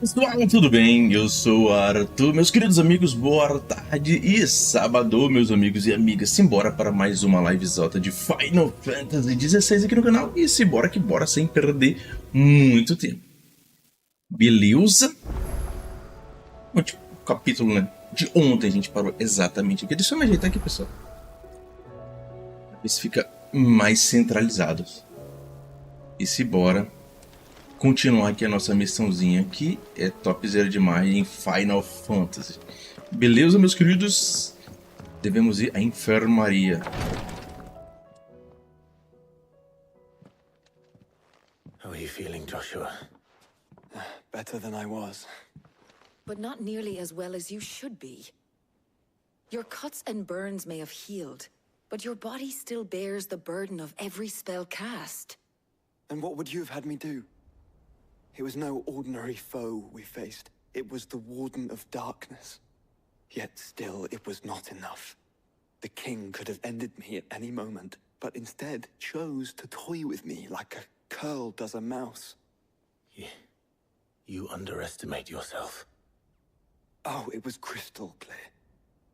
Pessoal, tudo bem? Eu sou o Arthur. Meus queridos amigos, boa tarde e sábado, meus amigos e amigas. Simbora para mais uma livezota de Final Fantasy XVI aqui no canal. E simbora que bora sem perder muito tempo. Beleza? O capítulo, né, de ontem a gente parou exatamente aqui. Deixa eu me ajeitar aqui, pessoal. Pra ver se fica mais centralizado. E simbora continuar aqui a nossa missãozinha, que é topzera demais em Final Fantasy. Beleza, meus queridos? Devemos ir à enfermaria. How are you feeling, Joshua? Better than I was. But not nearly as well as you should be. Your cuts and burns may have healed, but your body still bears the burden of every spell cast. And what would you have had me do? It was no ordinary foe we faced. It was the Warden of Darkness. Yet still, it was not enough. The king could have ended me at any moment, but instead chose to toy with me like a curl does a mouse. You underestimate yourself. Oh, it was crystal clear.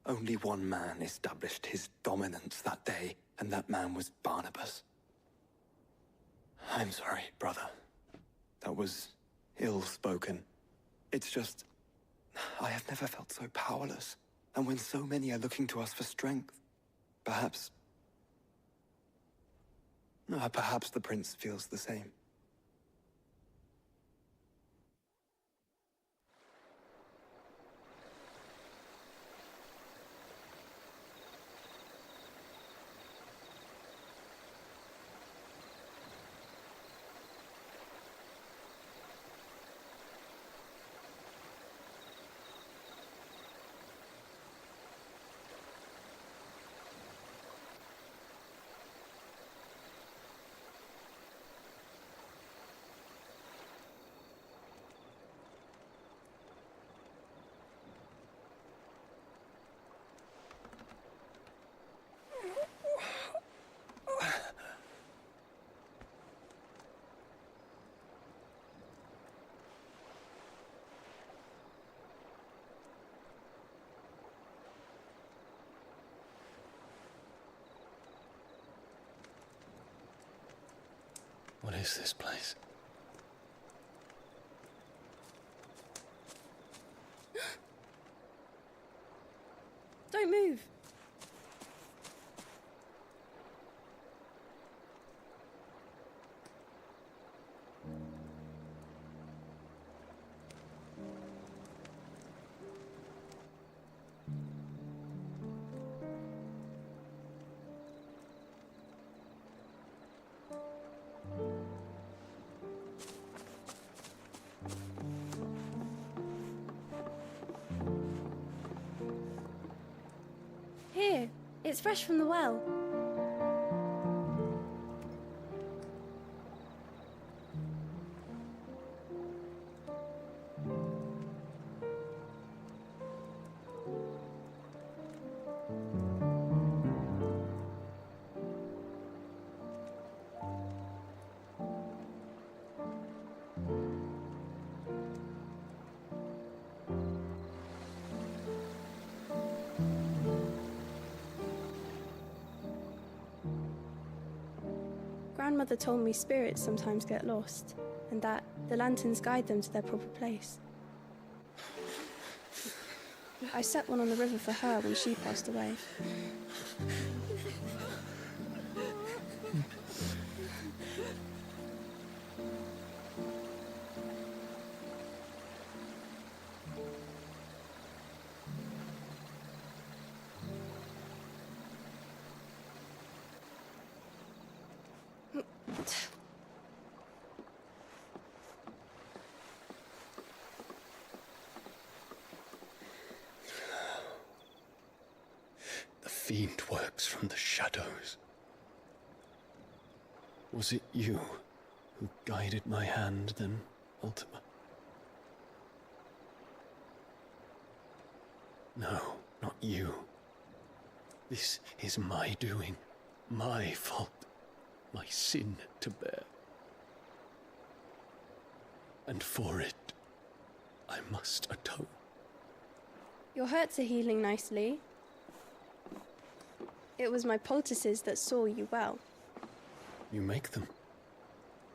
Only one man established his dominance that day, and that man was Barnabas. I'm sorry, brother. That was ill-spoken. It's just, I have never felt so powerless. And when so many are looking to us for strength, perhaps the prince feels the same. What is this place? Don't move. Here, it's fresh from the well. Grandmother told me spirits sometimes get lost, and that the lanterns guide them to their proper place. I set one on the river for her when she passed away. The fiend works from the shadows. Was it you who guided my hand then, Ultima? No, not you. This is my doing, my fault, my sin to bear. And for it, I must atone. Your hurts are healing nicely. It was my poultices that saw you well. You make them?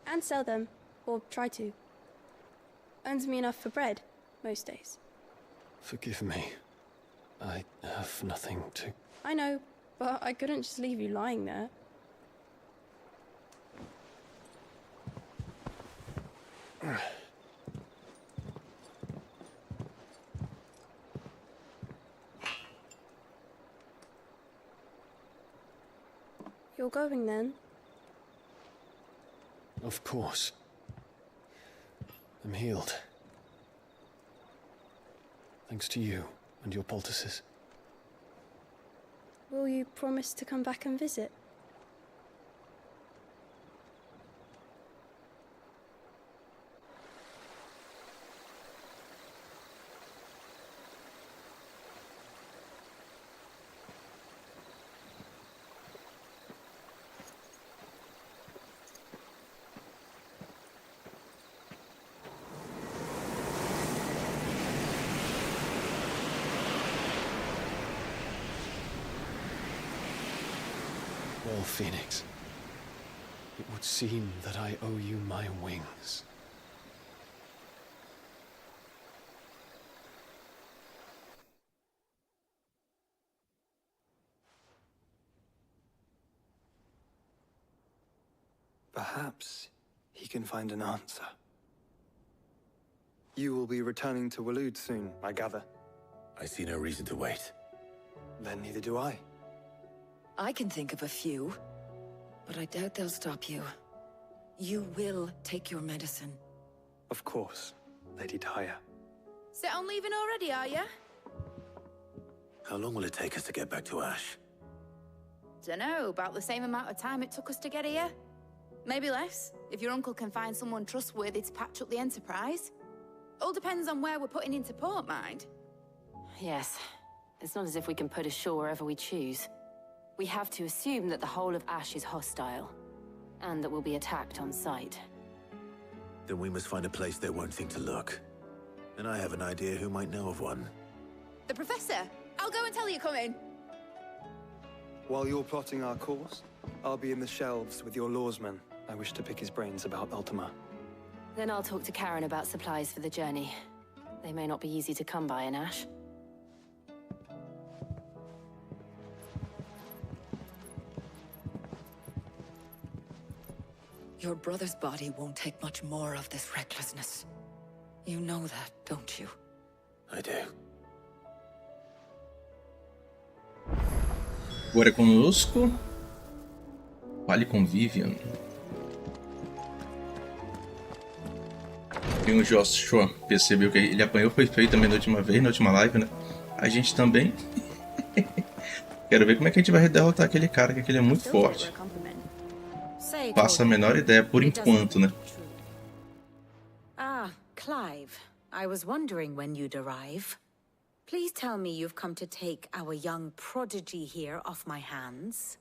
And sell them, or try to. Earns me enough for bread, most days. Forgive me. I have nothing to... I know, but I couldn't just leave you lying there. You're going then? Of course. I'm healed. Thanks to you and your poultices. Will you promise to come back and visit? Well, Phoenix, it would seem that I owe you my wings. Perhaps he can find an answer. You will be returning to Waloed soon, I gather. I see no reason to wait. Then neither do I. I can think of a few, but I doubt they'll stop you. You will take your medicine. Of course, Lady Daya. Set on leaving already, are you? How long will it take us to get back to Ash? Dunno, about the same amount of time it took us to get here. Maybe less, if your uncle can find someone trustworthy to patch up the Enterprise. All depends on where we're putting into port, mind. Yes. It's not as if we can put ashore wherever we choose. We have to assume that the whole of Ash is hostile, and that we'll be attacked on sight. Then we must find a place they won't think to look. And I have an idea who might know of one. The Professor! I'll go and tell you come in. While you're plotting our course, I'll be in the shelves with your lawsman. I wish to pick his brains about Ultima. Then I'll talk to Karen about supplies for the journey. They may not be easy to come by in Ash. Your brother's body won't take much more of this recklessness. You know that, don't you? I do. Agora é conosco. Fale com Vivian. E o Joshua percebeu que ele apanhou, foi feio também na última vez, na última live, né? A gente também. Quero ver como é que a gente vai derrotar aquele cara, que aquele é muito forte. Faço a menor ideia por enquanto, né? Ah, Clive. I was wondering when you'd arrive. Please tell me you've come to take our young prodigy here off my hands.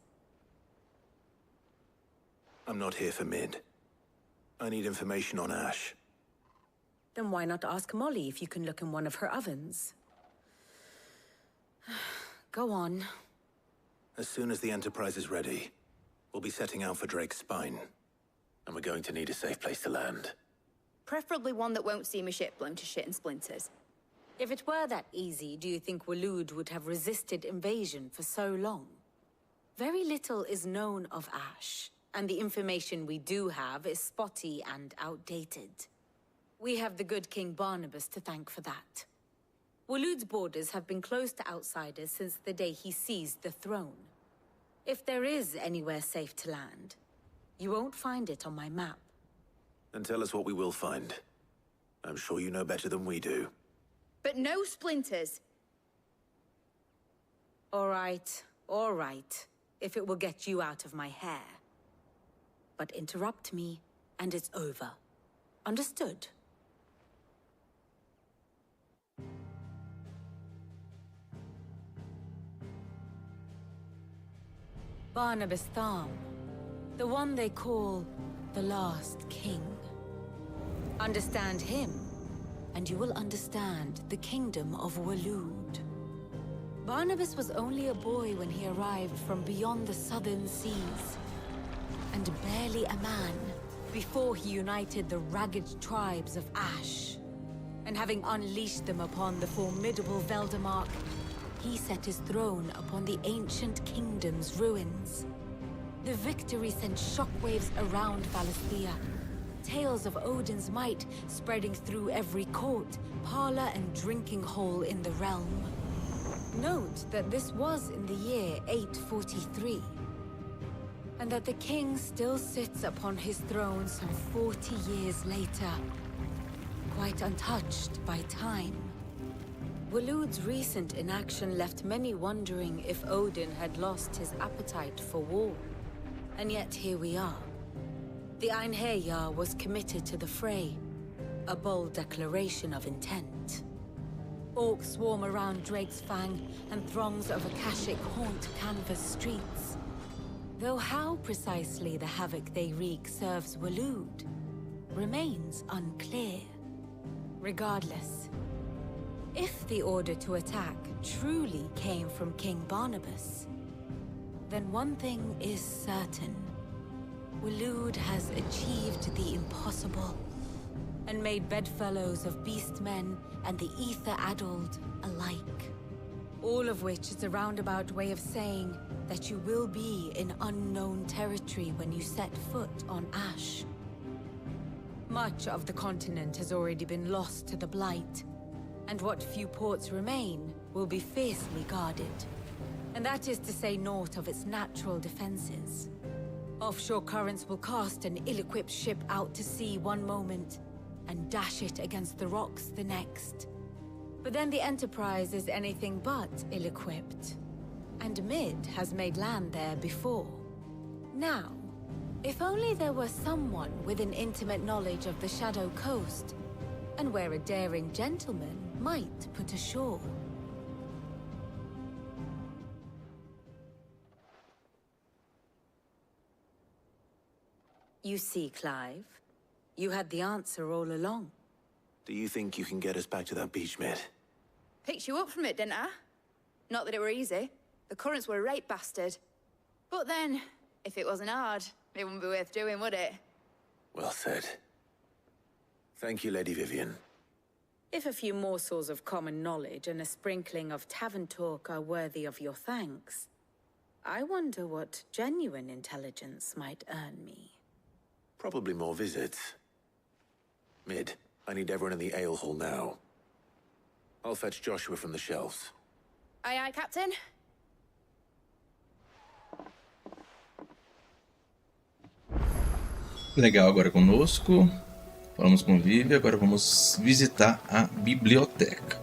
I'm not here for Mid. I need information on Ash. Then why not ask Molly if you can look in one of her ovens? Go on. As soon as the Enterprise is ready, we'll be setting out for Drake's Spine. And we're going to need a safe place to land. Preferably one that won't see my ship blown to shit and splinters. If it were that easy, do you think Waloed would have resisted invasion for so long? Very little is known of Ash, and the information we do have is spotty and outdated. We have the good King Barnabas to thank for that. Waloed's borders have been closed to outsiders since the day he seized the throne. If there is anywhere safe to land, you won't find it on my map. Then tell us what we will find. I'm sure you know better than we do. But no splinters. All right, if it will get you out of my hair. But interrupt me, and it's over. Understood? Barnabas Tham, the one they call the last king. Understand him, and you will understand the kingdom of Waloed. Barnabas was only a boy when he arrived from beyond the southern seas, and barely a man before he united the ragged tribes of Ash. And having unleashed them upon the formidable Veldemark, he set his throne upon the ancient kingdom's ruins. The victory sent shockwaves around Valisthea, tales of Odin's might spreading through every court, parlor, and drinking hole in the realm. Note that this was in the year 843, and that the king still sits upon his throne some 40 years later, quite untouched by time. Waloed's recent inaction left many wondering if Odin had lost his appetite for war. And yet here we are. The Einherjar was committed to the fray, a bold declaration of intent. Orcs swarm around Drake's Fang, and throngs of Akashic haunt canvas streets. Though how precisely the havoc they wreak serves Waloed remains unclear. Regardless, if the order to attack truly came from King Barnabas, then one thing is certain. Waloed has achieved the impossible, and made bedfellows of beastmen and the ether-addled alike. All of which is a roundabout way of saying that you will be in unknown territory when you set foot on Ash. Much of the continent has already been lost to the Blight, and what few ports remain will be fiercely guarded. And that is to say naught of its natural defenses. Offshore currents will cast an ill-equipped ship out to sea one moment, and dash it against the rocks the next. But then the Enterprise is anything but ill-equipped, and Mid has made land there before. Now, if only there were someone with an intimate knowledge of the Shadow Coast, and where a daring gentleman might put ashore. You see, Clive, you had the answer all along. Do you think you can get us back to that beach, Mid? Picked you up from it, didn't I? Not that it were easy. The currents were a rape bastard. But then, if it wasn't hard, it wouldn't be worth doing, would it? Well said. Thank you, Lady Vivian. If a few morsels of common knowledge and a sprinkling of tavern talk are worthy of your thanks, I wonder what genuine intelligence might earn me. Probably more visits. Mid, I need everyone in the ale hall now. I'll fetch Joshua from the shelves. Aye, aye, Captain. Legal, agora conosco. Falamos com Vivi, agora vamos visitar a biblioteca.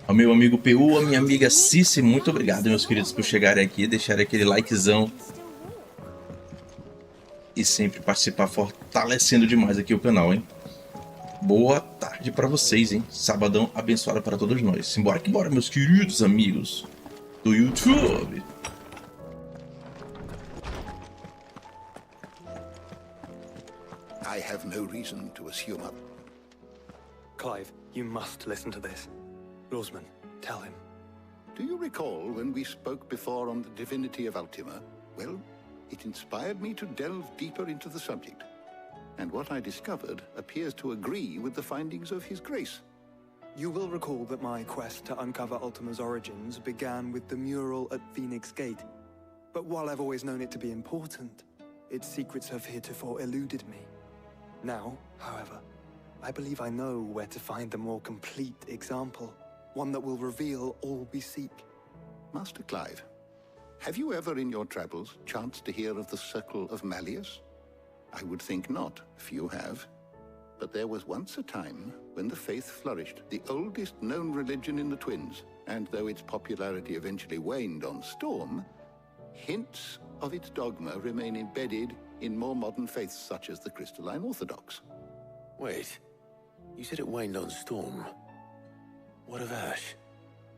Ao meu amigo PU, a minha amiga Cici, muito obrigado, meus queridos, por chegarem aqui, deixarem aquele likezão e sempre participar, fortalecendo demais aqui o canal, hein? Boa tarde para vocês, hein? Sabadão abençoado para todos nós. Simbora que bora, meus queridos amigos do YouTube. I have no reason to assume up. Clive, you must listen to this. Lawsman, tell him. Do you recall when we spoke before on the divinity of Ultima? Well, it inspired me to delve deeper into the subject. And what I discovered appears to agree with the findings of His Grace. You will recall that my quest to uncover Ultima's origins began with the mural at Phoenix Gate. But while I've always known it to be important, its secrets have heretofore eluded me. Now, however, I believe I know where to find the more complete example, one that will reveal all we seek. Master Clive, have you ever in your travels chanced to hear of the Circle of Malleus? I would think not, few have. But there was once a time when the faith flourished, the oldest known religion in the Twins, and though its popularity eventually waned on Storm, hints of its dogma remain embedded in more modern faiths such as the Crystalline Orthodox. Wait, you said it waned on Storm. What of Ash?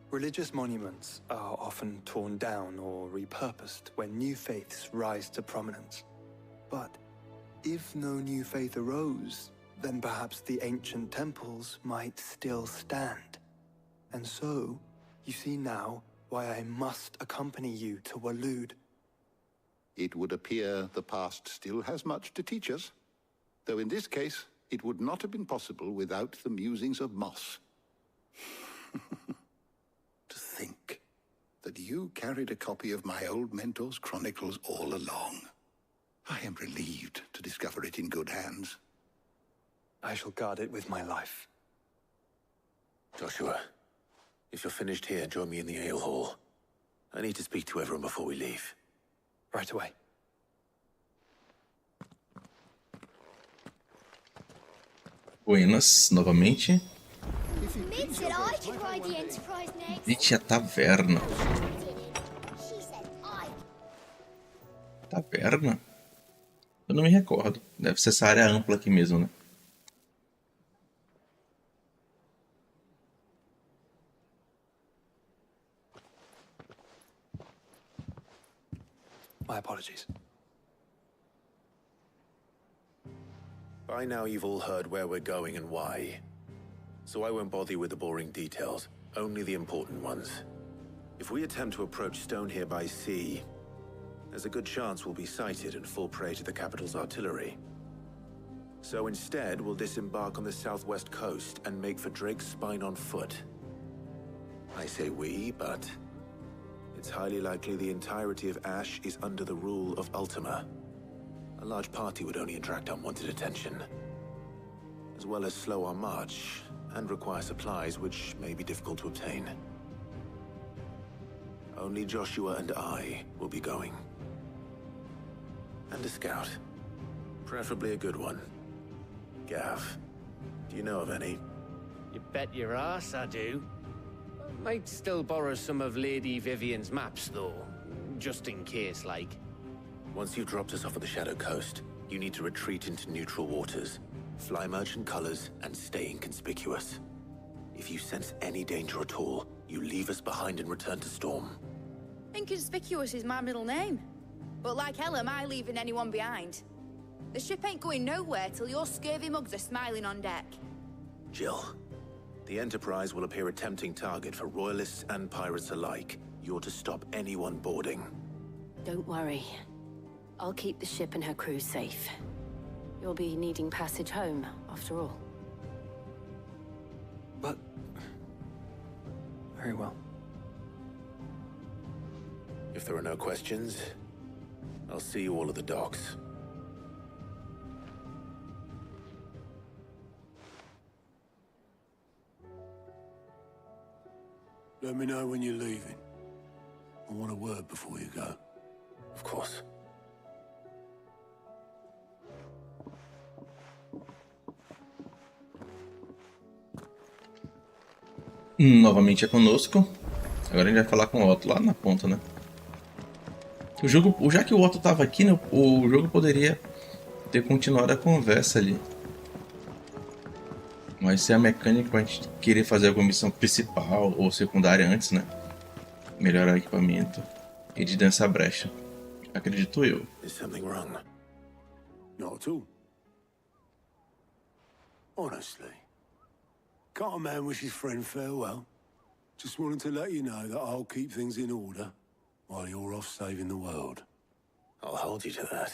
Religious monuments are often torn down or repurposed when new faiths rise to prominence. But If no new faith arose, then perhaps the ancient temples might still stand. And so, you see now why I must accompany you to Waloed. It would appear the past still has much to teach us, though in this case, it would not have been possible without the musings of Moss. To think that you carried a copy of my old mentor's chronicles all along. I am relieved to discover it in good hands. I shall guard it with my life. Joshua, if you're finished here, join me in the ale hall. I need to speak to everyone before we leave. Right away. Buenas, novamente. Mid said I could ride the Enterprise next. Gente, a taverna. She said I. Taverna? Eu não me recordo. Deve ser essa área ampla aqui mesmo, né? My apologies. By now you've all heard where we're going and why. So I won't bother you with the boring details, only the important ones. If we attempt to approach Stone here by sea, there's a good chance we'll be sighted and fall prey to the capital's artillery. So instead, we'll disembark on the southwest coast and make for Drake's Spine on foot. I say we, but it's highly likely the entirety of Ash is under the rule of Ultima. A large party would only attract unwanted attention, as well as slow our march and require supplies which may be difficult to obtain. Only Joshua and I will be going. And a scout. Preferably a good one. Gav, do you know of any? You bet your ass I do. I might still borrow some of Lady Vivian's maps, though. Just in case, like. Once you've dropped us off at the Shadow Coast, you need to retreat into neutral waters, fly merchant colors, and stay inconspicuous. If you sense any danger at all, you leave us behind and return to Storm. Inconspicuous is my middle name. But like hell am I leaving anyone behind. The ship ain't going nowhere till your scurvy mugs are smiling on deck. Jill, the Enterprise will appear a tempting target for royalists and pirates alike. You're to stop anyone boarding. Don't worry. I'll keep the ship and her crew safe. You'll be needing passage home, after all. But... very well. If there are no questions, I'll see you all at the docks. Let me know when you're leaving. I want a word before you go. Of course. Novamente é conosco. Agora a gente vai falar com o Otto lá na ponta, né? O jogo, já que o Otto tava aqui, né, o jogo poderia ter continuado a conversa ali. Mas se é a mecânica pra gente querer fazer alguma missão principal ou secundária antes, né? Melhorar o equipamento e de dançar brecha. Acredito eu. Is something wrong? Not at all. Honestly. Can't a man wish his friend farewell? Just wanted to let you know that I'll keep things in order while you're off saving the world. I'll hold you to that.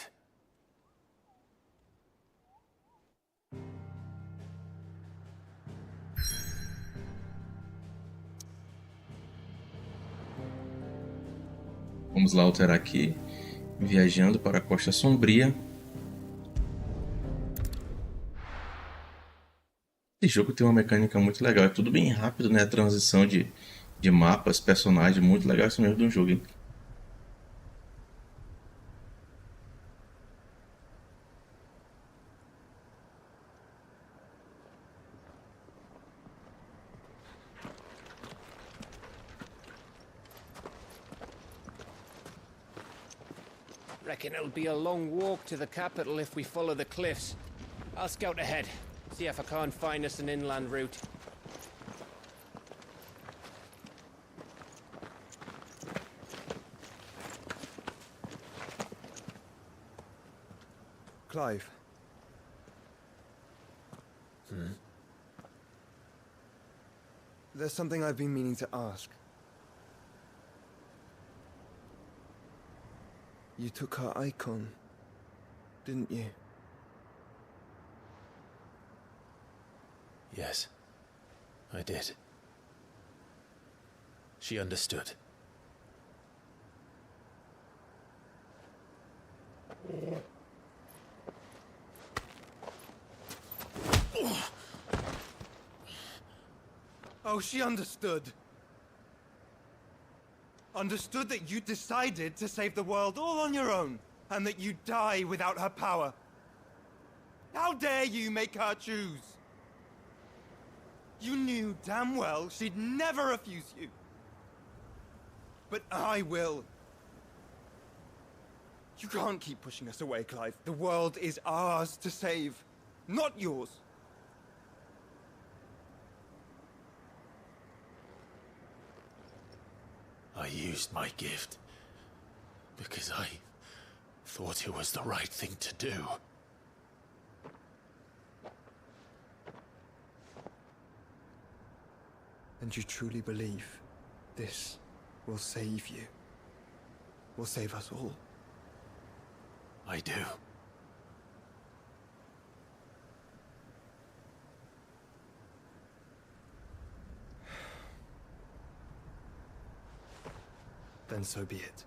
Vamos lá alterar aqui. Viajando para a Costa Sombria. Esse jogo tem uma mecânica muito legal. É tudo bem rápido, né? A transição de mapas, personagens. Muito legal isso mesmo do jogo, hein? Reckon it'll be a long walk to the capital if we follow the cliffs. I'll scout ahead, see if I can't find us an inland route. Clive, There's something I've been meaning to ask. You took her icon, didn't you? Yes, I did. She understood. Oh, she understood. Understood that you decided to save the world all on your own, and that you'd die without her power. How dare you make her choose? You knew damn well she'd never refuse you. But I will. You can't keep pushing us away, Clive. The world is ours to save, not yours. I used my gift because I thought it was the right thing to do. And you truly believe this will save you? Will save us all? I do. Then so be it.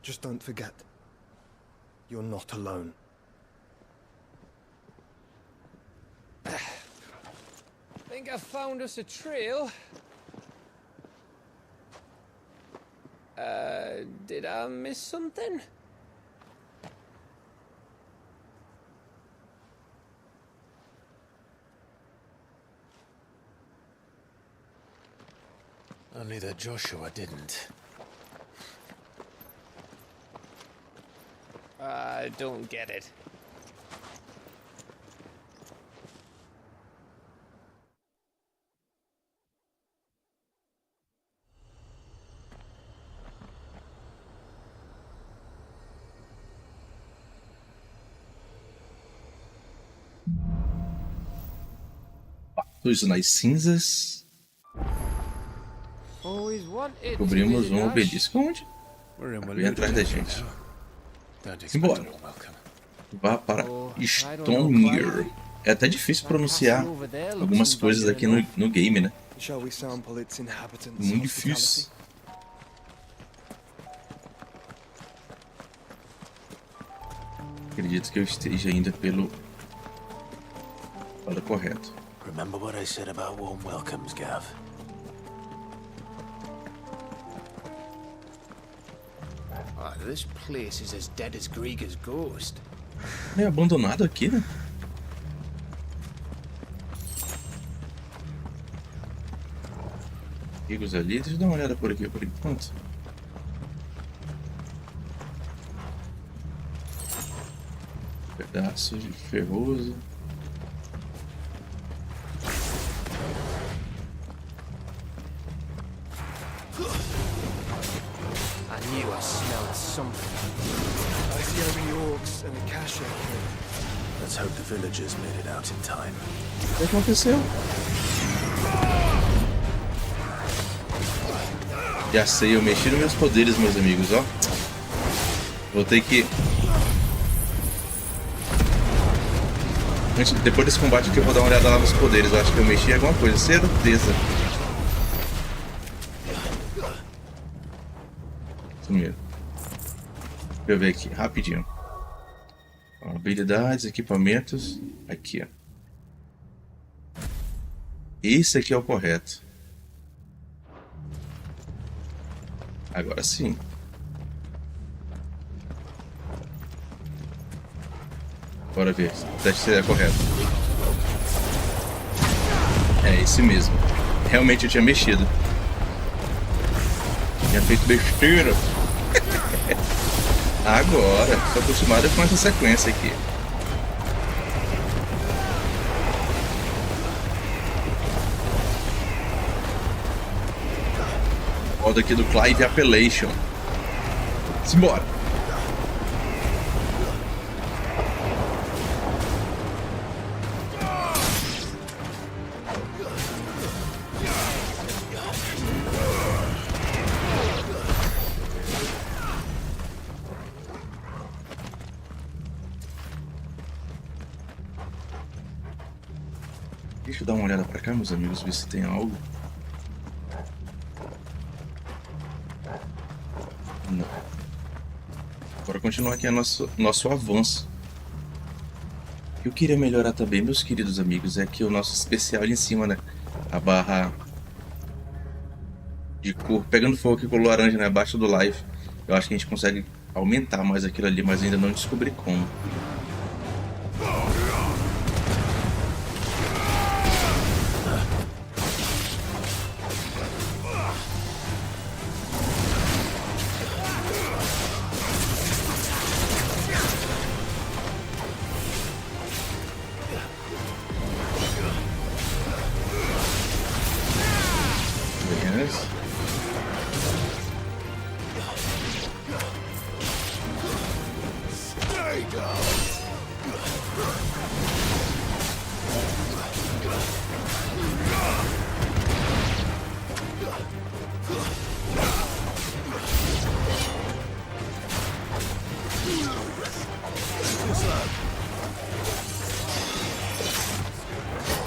Just don't forget, you're not alone. Think I found us a trail. Did I miss something? Only that Joshua didn't. I don't get it. Pactos nas cinzas. Cobrimos um obelisco. Onde? Vem atrás da gente. Embora. Vá para Stonmere. É até difícil pronunciar algumas coisas aqui no game, né? Muito difícil. Acredito que eu esteja ainda pelo lado correto. Remember what I said about warm welcomes, Gav? Oh, this place is as dead as Grega's ghost. É abandonado aqui, né? Amigos ali, deixa eu dar uma olhada por aqui por enquanto. Pedaços de ferroso. Let's hope the villagers made it out in time. O que aconteceu? Já sei, eu mexi nos meus poderes, meus amigos, ó. Vou ter que... Depois desse combate aqui eu vou dar uma olhada lá nos poderes. Eu acho que eu mexi em alguma coisa, certeza. Primeiro. Deixa eu ver aqui, rapidinho. Habilidades, equipamentos. Aqui, ó. Esse aqui é o correto. Agora sim. Bora ver se é correto. É esse mesmo. Realmente eu tinha mexido. Tinha feito besteira. Agora, estou acostumado com essa sequência aqui. Modo aqui do Clive Appellation. Simbora. Deixa eu dar uma olhada pra cá, meus amigos, ver se tem algo. Não. Bora continuar aqui nosso avanço. Eu queria melhorar também, meus queridos amigos, é que o nosso especial ali em cima, né? A barra de cor pegando fogo aqui com o laranja, né? Abaixo do live. Eu acho que a gente consegue aumentar mais aquilo ali, mas ainda não descobri como.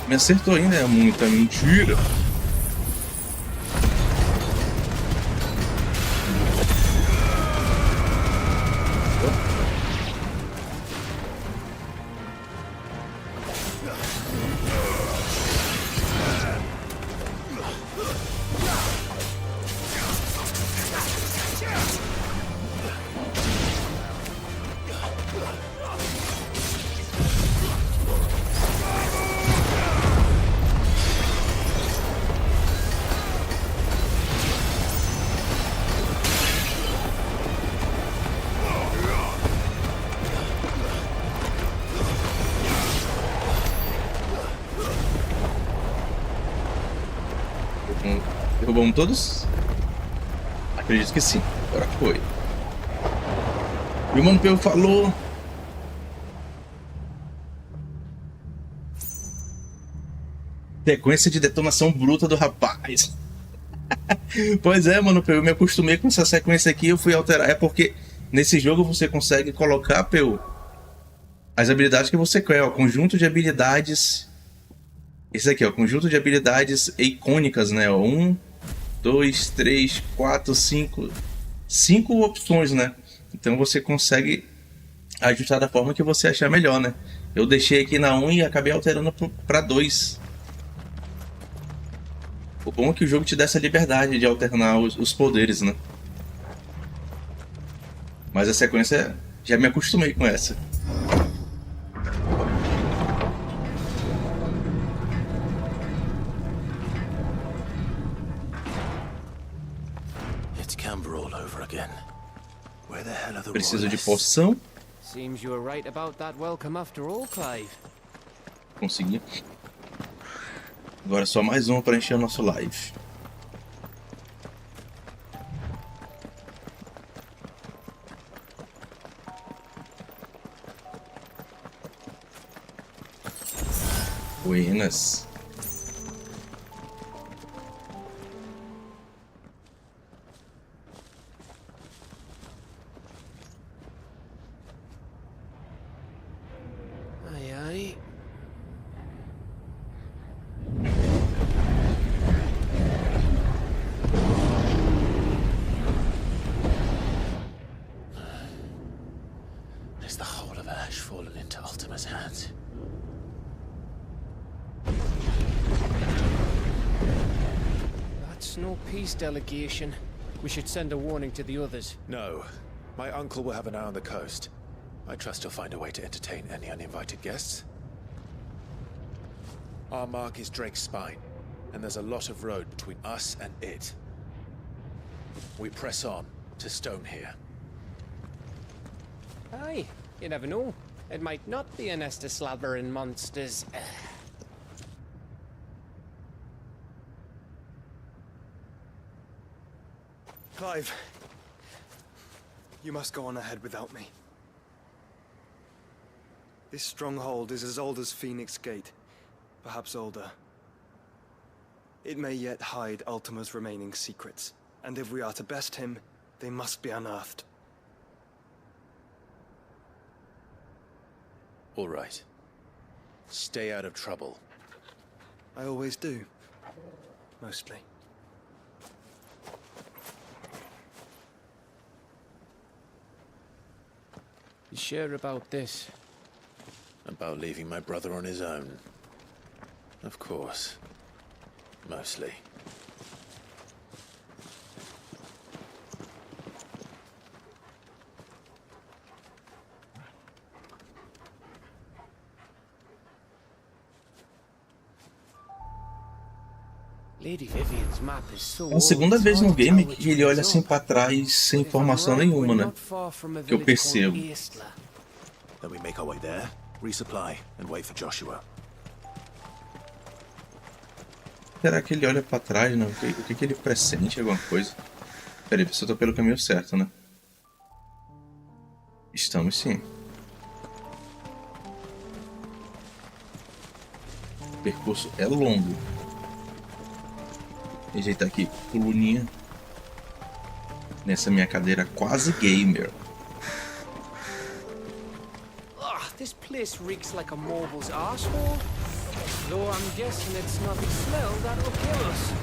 Me acertou ainda, é muita mentira. Derrubamos todos? Acredito que sim. Agora foi. E o Mano Peu falou. Sequência de detonação bruta do rapaz. Pois é, Mano Peu, eu me acostumei com essa sequência aqui, eu fui alterar. É porque nesse jogo você consegue colocar, Peu, as habilidades que você quer, ó, conjunto de habilidades. Esse aqui, ó, conjunto de habilidades icônicas, né? 1, 2, 3, 4, 5. 5 opções, né? Então você consegue ajustar da forma que você achar melhor, né? Eu deixei aqui na 1 e acabei alterando para 2. O bom é que o jogo te dá essa liberdade de alternar os poderes, né? Mas a sequência, já me acostumei com essa. Preciso de poção. Seems you were right about that welcome after all, Clive. Consegui. Agora só mais uma para encher o nosso live. Buenas. Delegation. We should send a warning to the others. No. My uncle will have an eye on the coast. I trust he'll find a way to entertain any uninvited guests. Our mark is Drake's Spine, and there's a lot of road between us and it. We press on to Stone here. Aye, you never know. It might not be a nest of slathering monsters. Clive, you must go on ahead without me. This stronghold is as old as Phoenix Gate, perhaps older. It may yet hide Ultima's remaining secrets, and if we are to best him, they must be unearthed. All right. Stay out of trouble. I always do. Mostly. You sure about this? About leaving my brother on his own? Of course. Mostly. Lady Vivian's map is so É a segunda vez no game que ele olha assim pra trás sem informação nenhuma, né? Que eu percebo. Then we make our way there, resupply, and wait for Joshua. Será que ele olha pra trás, né? O que ele pressente? Alguma coisa? Peraí, se eu tô pelo caminho certo, né? Estamos sim. O percurso é longo. Ajeitar aqui, coluninha. Nessa minha cadeira quase gamer. This place reeks like a mobile's asshole. Though I'm guessing it's not the smell that'll kill us.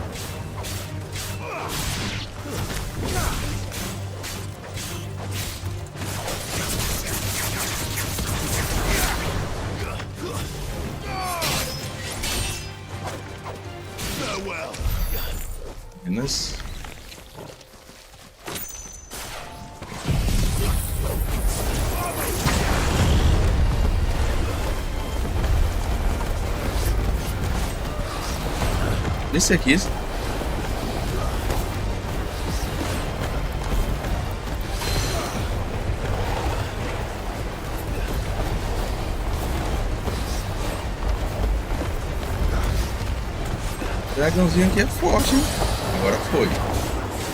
Farewell. Apenas. Esse aqui. O dragãozinho aqui é forte, hein? Agora foi.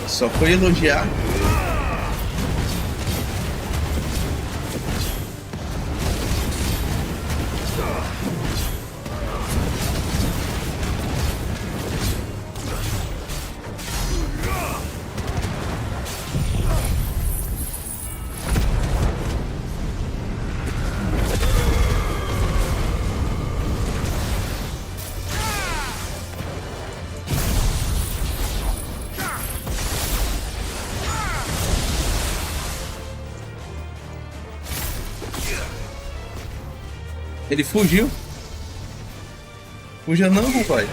Só foi elogiar. Ele fugiu. Fuja não, rapaz.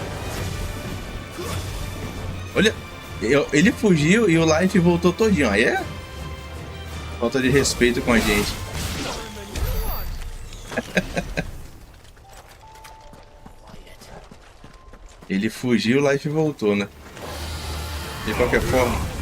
Olha, ele fugiu e o life voltou todinho. Aí é falta de respeito com a gente. Ele fugiu, o life voltou, né? De qualquer forma.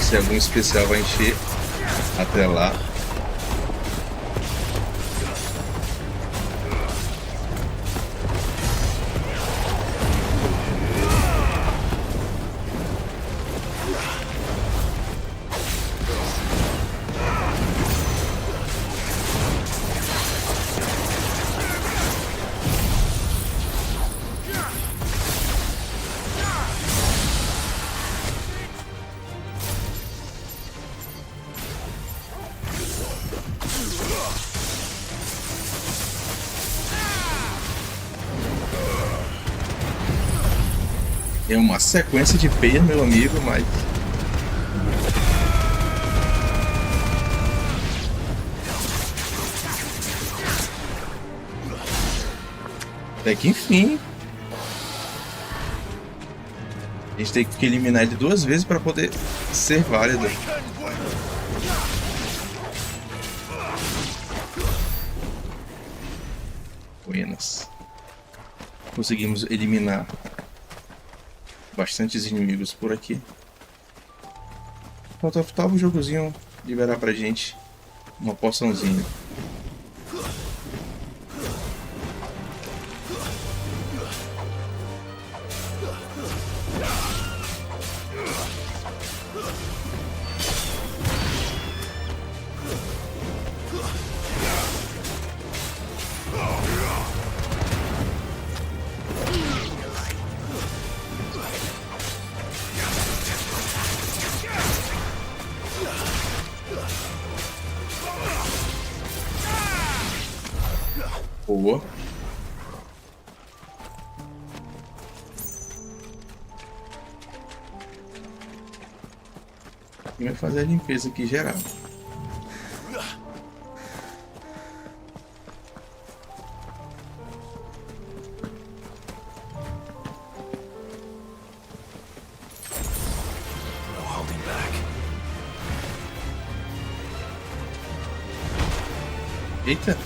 Se algum especial vai encher até lá. É uma sequência de peias, meu amigo, mas... até que enfim. A gente tem que eliminar ele 2 vezes para poder ser válido. Buenas. Conseguimos eliminar bastantes inimigos por aqui. faltava o jogozinho liberar pra gente uma poçãozinha. Boa. E vai fazer a limpeza aqui geral. Eita!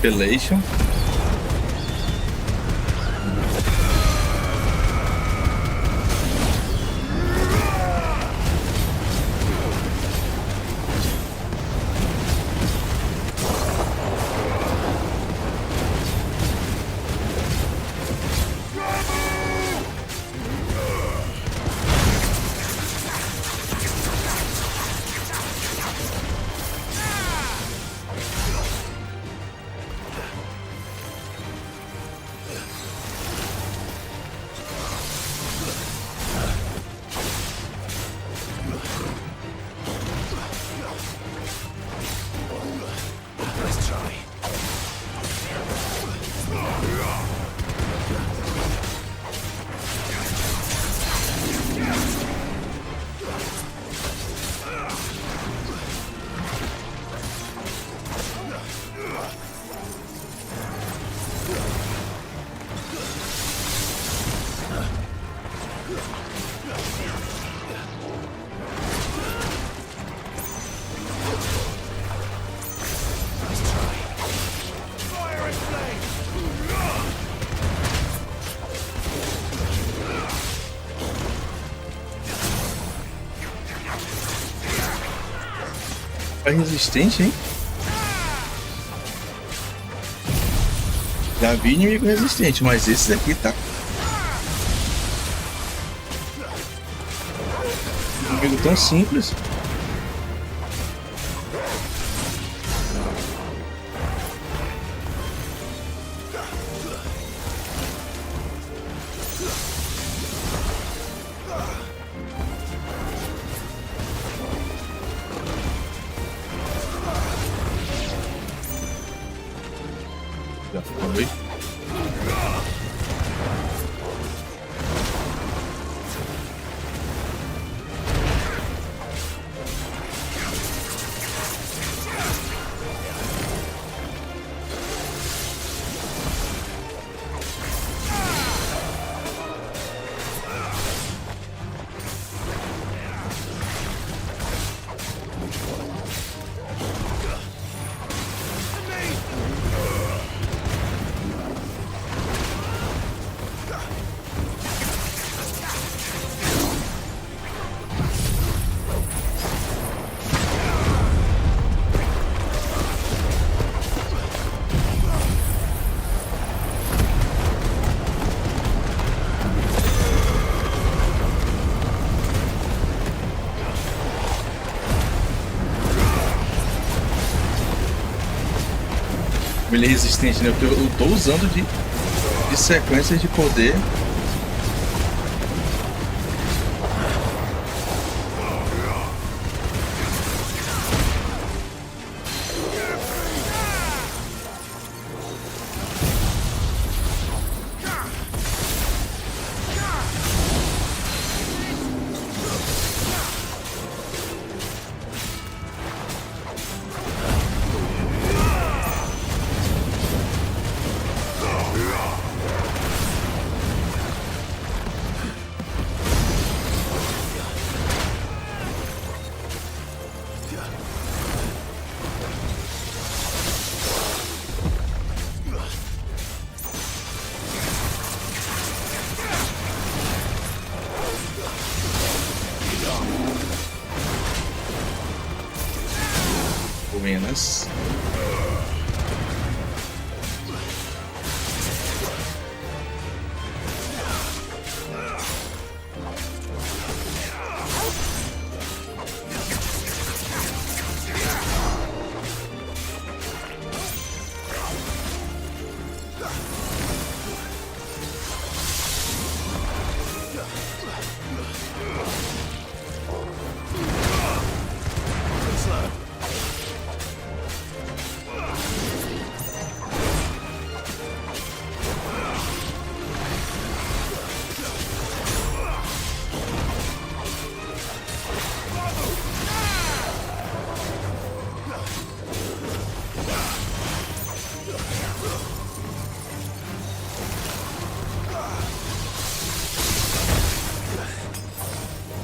Pelation. Resistente, hein? Já vi inimigo resistente, mas esse daqui tá... Inimigo tão simples. Ele é resistente, né? Porque eu tô usando de sequências de poder. apenas.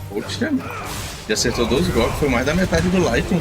Poxa, já acertou 12 golpes, foi mais da metade do Lighton.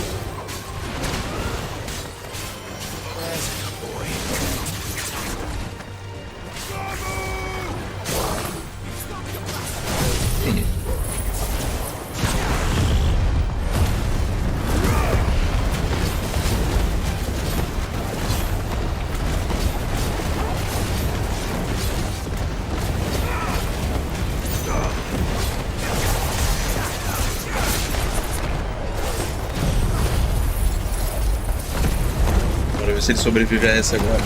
Se ele sobrevive a essa agora.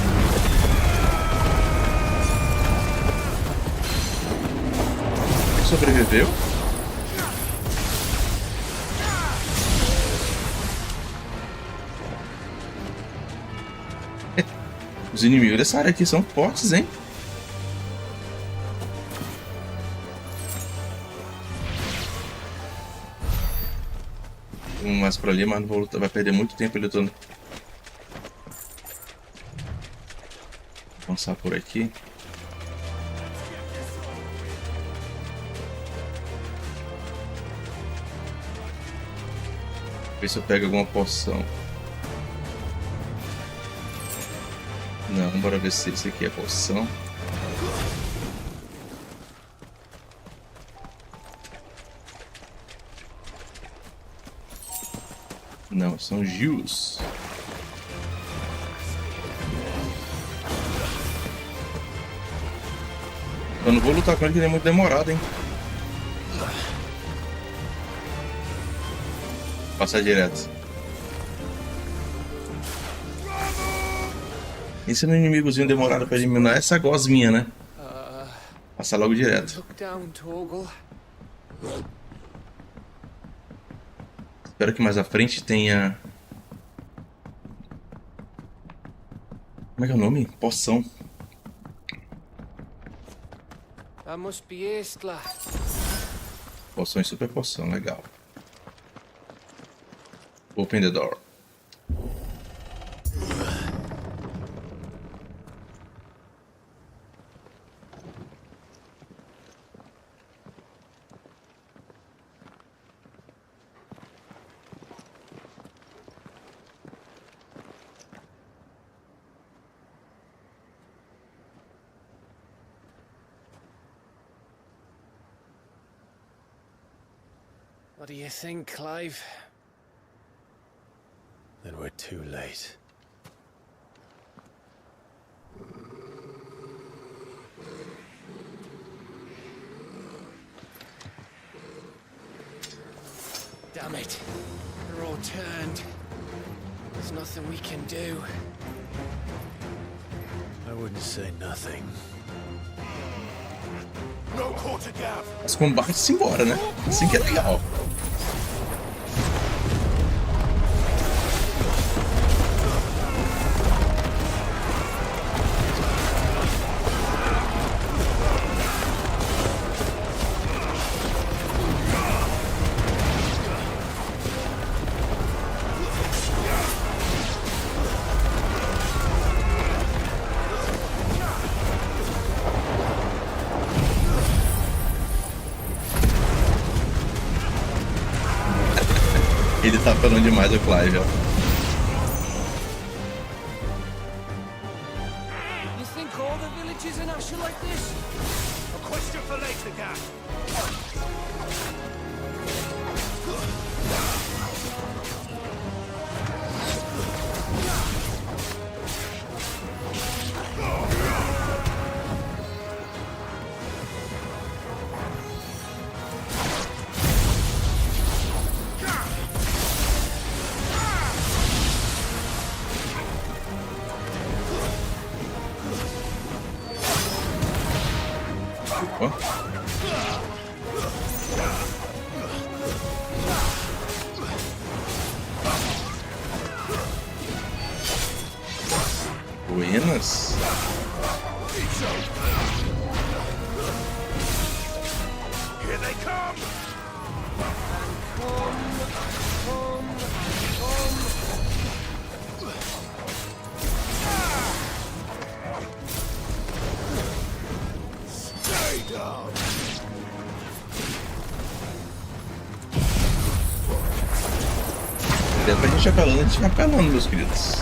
Ele sobreviveu? Os inimigos dessa área aqui são fortes, hein? Vamos mais pra ali, mas não vou lutar, vai perder muito tempo lutando. Avançar por aqui. Ver se eu pego alguma poção. Não, bora ver se isso aqui é poção. Não, são gios. Eu não vou lutar com ele, que ele é muito demorado, hein? Passar direto. Esse é um inimigozinho demorado pra eliminar essa gosminha, né? Passar logo direto. Espero que mais à frente tenha... Como é que é o nome? Poção. Poção e super poção, legal. Open the door. What do you think, Clive? Then we're too late. Damn it. They're all turned. There's nothing we can do. I wouldn't say nothing. Os combates se embora, né? Assim que é legal. Ele tá falando demais o Clive, ó. You think all the villages in Ash are like this? A question for later, Gav. Ó. Buenas. Here they come! Stay down! Se der pra gente apelando, a gente vai apelando, meus queridos.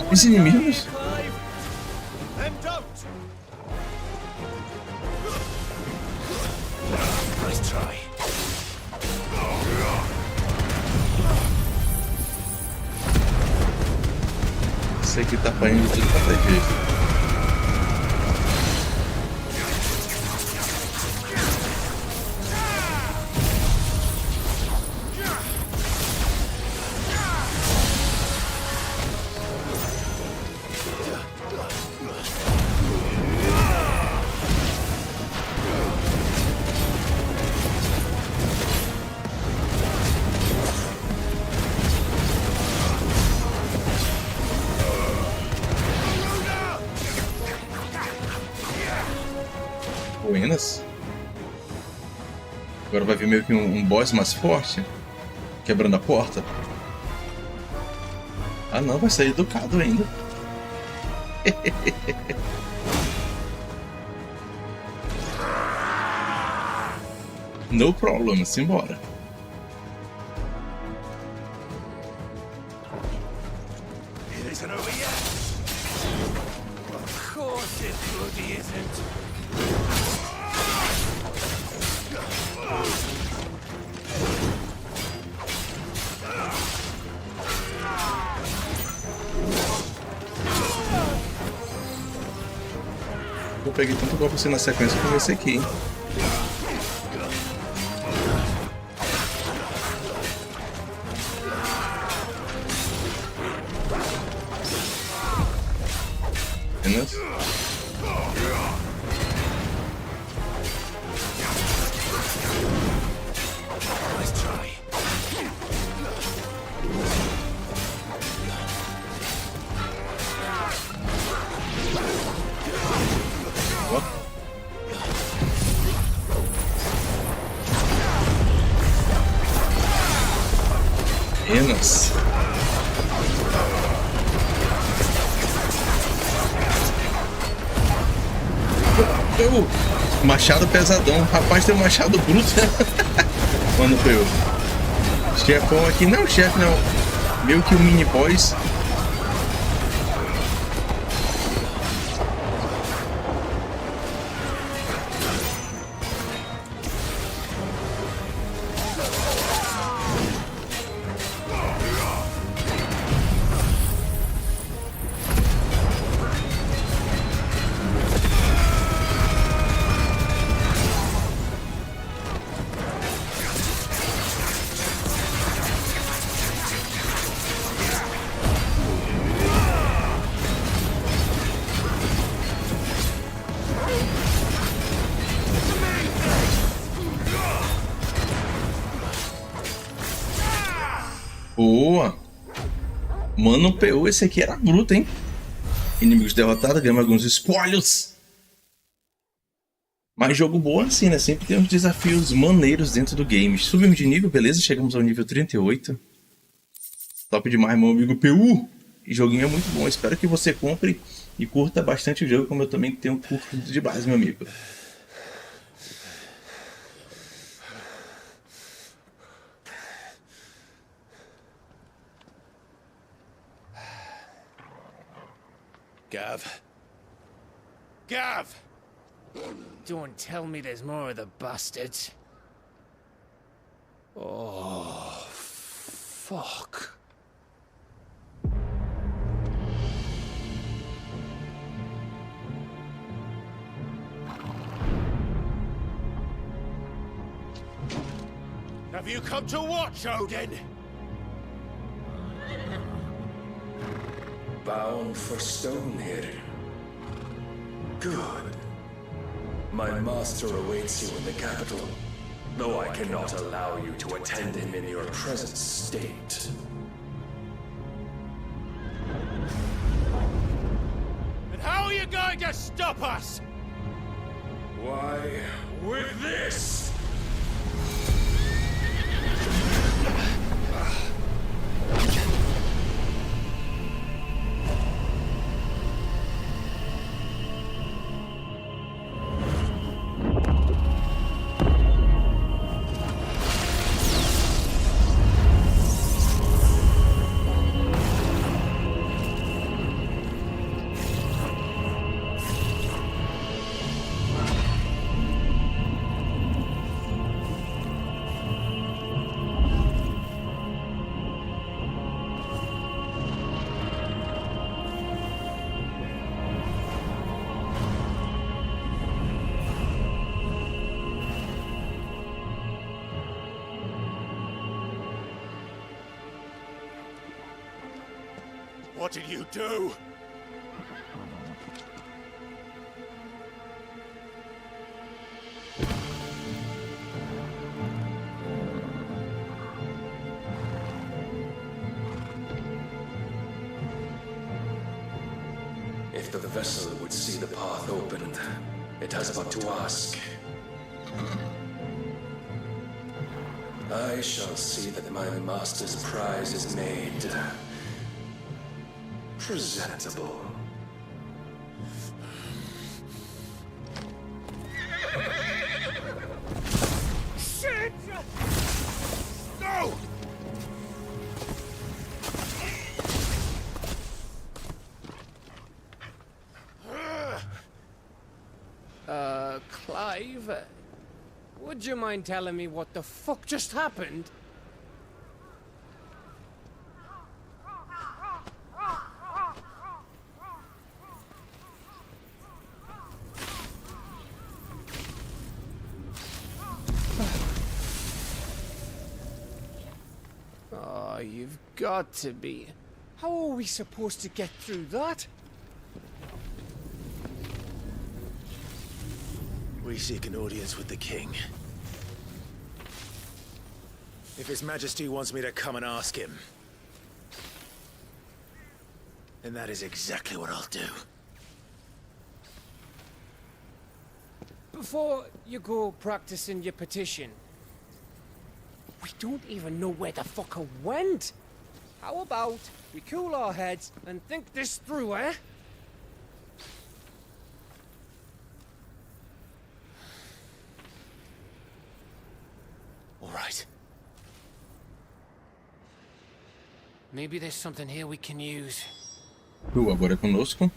Os inimigos. Esse aqui tá apanhando de tudo quanto é jeito. Buenas. Agora vai vir meio que um boss mais forte, quebrando a porta. Ah não, vai sair educado ainda. No problem, simbora. It isn't over yet. Of course it bloody isn't. Eu peguei tanto golpe assim na sequência como esse aqui, hein? Apenas. Apenas. Machado pesadão. Rapaz, tem um machado bruto. Quando foi o chefão aqui. Não, chefe não. Meio que um mini boss. Boa! Mano, PU, esse aqui era bruto, hein? Inimigos derrotados, ganhamos alguns espólios. Mas jogo bom assim, né? Sempre tem uns desafios maneiros dentro do game. Subimos de nível, beleza? Chegamos ao nível 38. Top demais, meu amigo PU. E joguinho é muito bom. Espero que você compre e curta bastante o jogo, como eu também tenho curto de base, meu amigo. Gav, Gav! Don't tell me there's more of the bastards. Oh, fuck. Have you come to watch, Odin? Bound for Stonehill. Good. My master awaits you in the capital, though I cannot allow you to attend him in your present state. And how are you going to stop us? Why, with this! What did you do? If the vessel would see the path opened, it has but to ask. I shall see that my master's prize is made presentable. Shit! No! Clive, would you mind telling me what the fuck just happened? Oh, you've got to be. How are we supposed to get through that? We seek an audience with the king. If His Majesty wants me to come and ask him, then that is exactly what I'll do. Before you go practicing your petition, we don't even know where the fucker went. How about we cool our heads and think this through, eh? All right. Maybe there's something here we can use. Agora é conosco.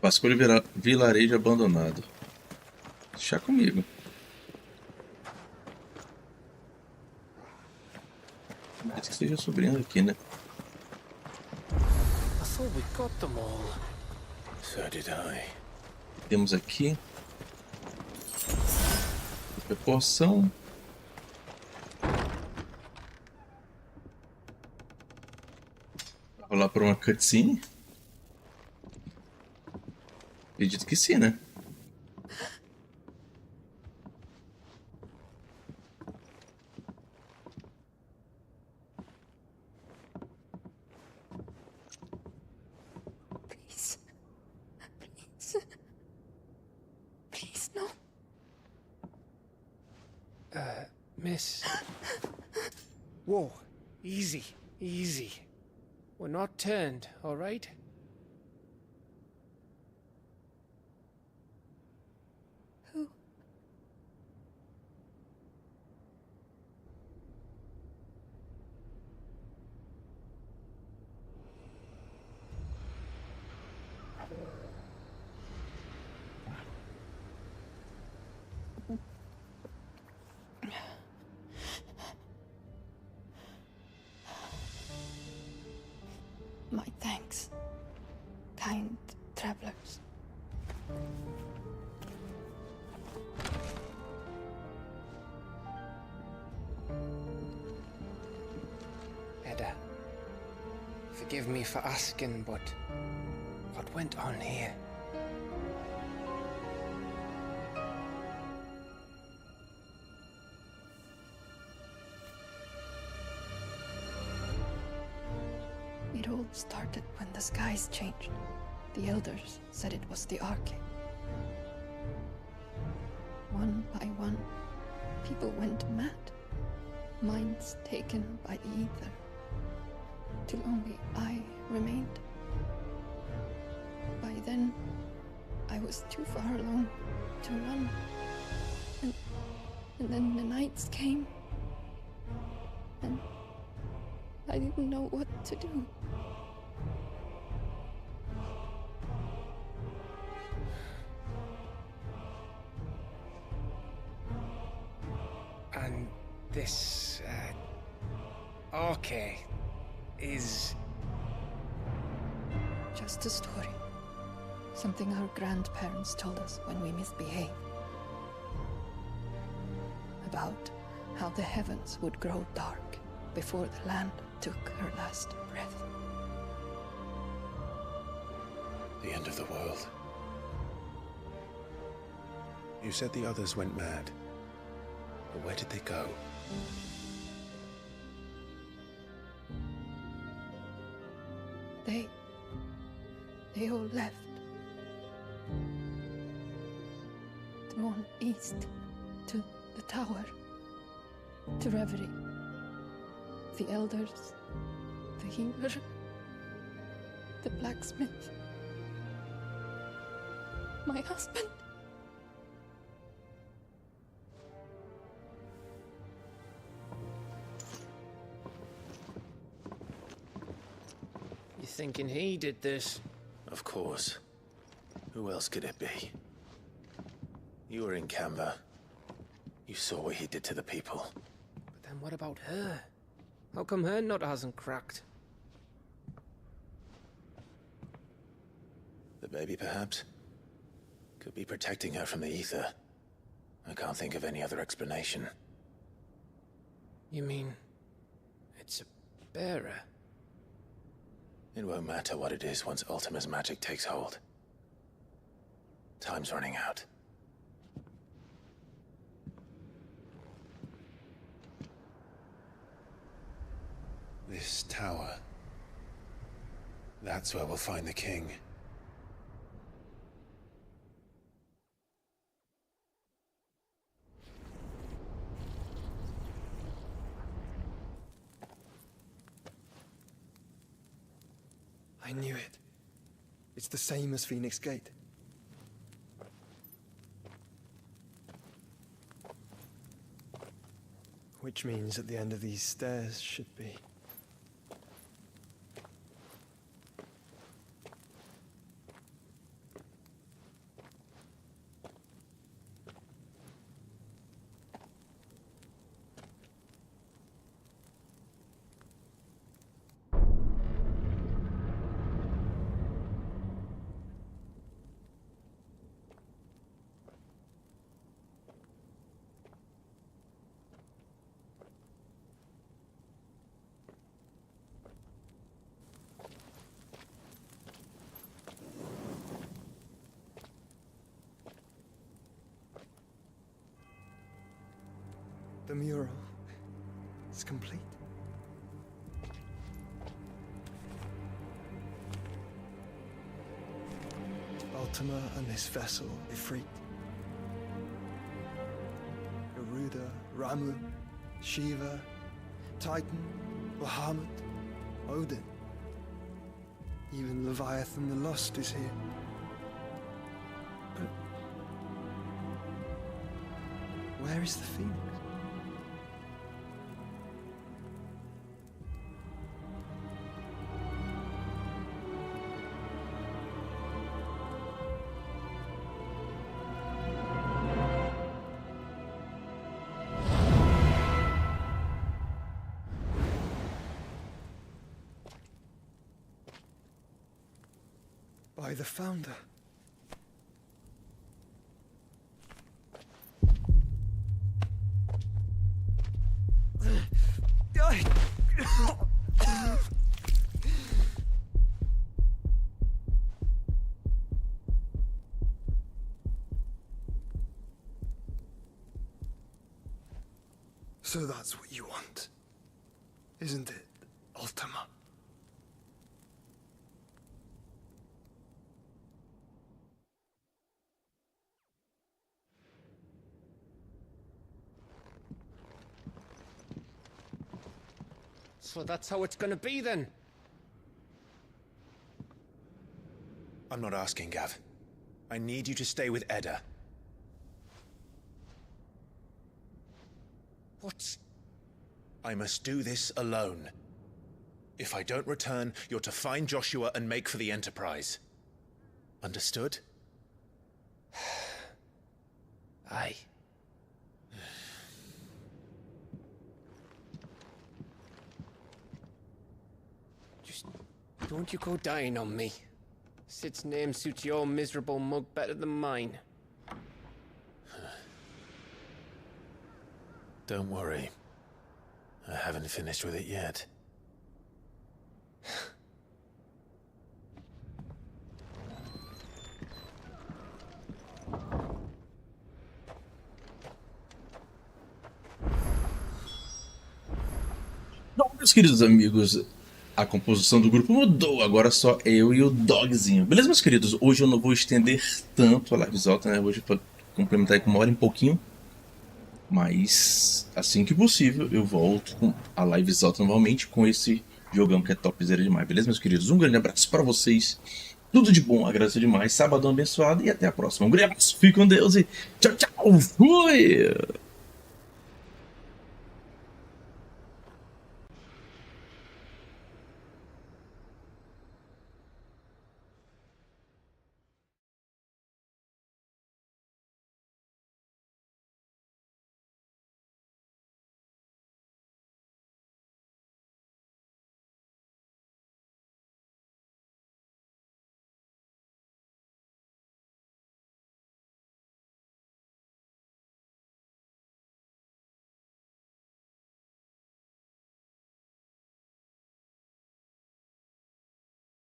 Vasculho vilarejo abandonado. Deixa comigo. Parece que esteja subindo aqui, né? I thought we got them all. So did I. Temos aqui poção. Vai rolar por uma cutscene? Acredito que sim, né? Miss. Whoa, easy, easy. We're not turned, all right? Who? travelers. Edda, forgive me for asking, but what went on here? It all started when the skies changed. The elders said it was the Arcade. One by one, people went mad. Minds taken by the ether. Till only I remained. By then, I was too far along to run. And then the nights came. And I didn't know what to do. And this, Arcade is... Just a story. Something our grandparents told us when we misbehaved. About how the heavens would grow dark before the land took her last breath. The end of the world. You said the others went mad. But where did they go? They all left. Drawn east to the tower, to reverie. The elders, the healer, the blacksmith, my husband. You thinking he did this? Of course. Who else could it be? You were in Canberra. You saw what he did to the people. But then what about her? How come her nut hasn't cracked? The baby, perhaps? Could be protecting her from the ether. I can't think of any other explanation. You mean... it's a bearer? It won't matter what it is once Ultima's magic takes hold. Time's running out. This tower. That's where we'll find the king. I knew it. It's the same as Phoenix Gate. Which means at the end of these stairs should be... The mural is complete. Ultima and this vessel, Ifrit. Garuda, Ramun, Shiva, Titan, Bahamut, Odin. Even Leviathan the Lost is here. But where is the Phoenix? by the founder. So that's what you want, isn't it, Ultima? So that's how it's gonna be then? I'm not asking, Gav. I need you to stay with Edda. What? I must do this alone. If I don't return, you're to find Joshua and make for the Enterprise. Understood? Aye. Just don't you go dying on me. Sid's name suits your miserable mug better than mine. Don't worry. I haven't finished with it yet. Bom, meus queridos amigos, a composição do grupo mudou, agora só eu e o Dogzinho. Beleza, meus queridos? Hoje eu não vou estender tanto a livezota, né? Hoje para complementar com 1 hora e pouquinho. Mas assim que possível eu volto com a livezota novamente com esse jogão que é topzera demais. Beleza, meus queridos? Um grande abraço para vocês. Tudo de bom, agradeço demais. Sabadão abençoado e até a próxima. Um grande abraço, fique com Deus e tchau, tchau. Fui!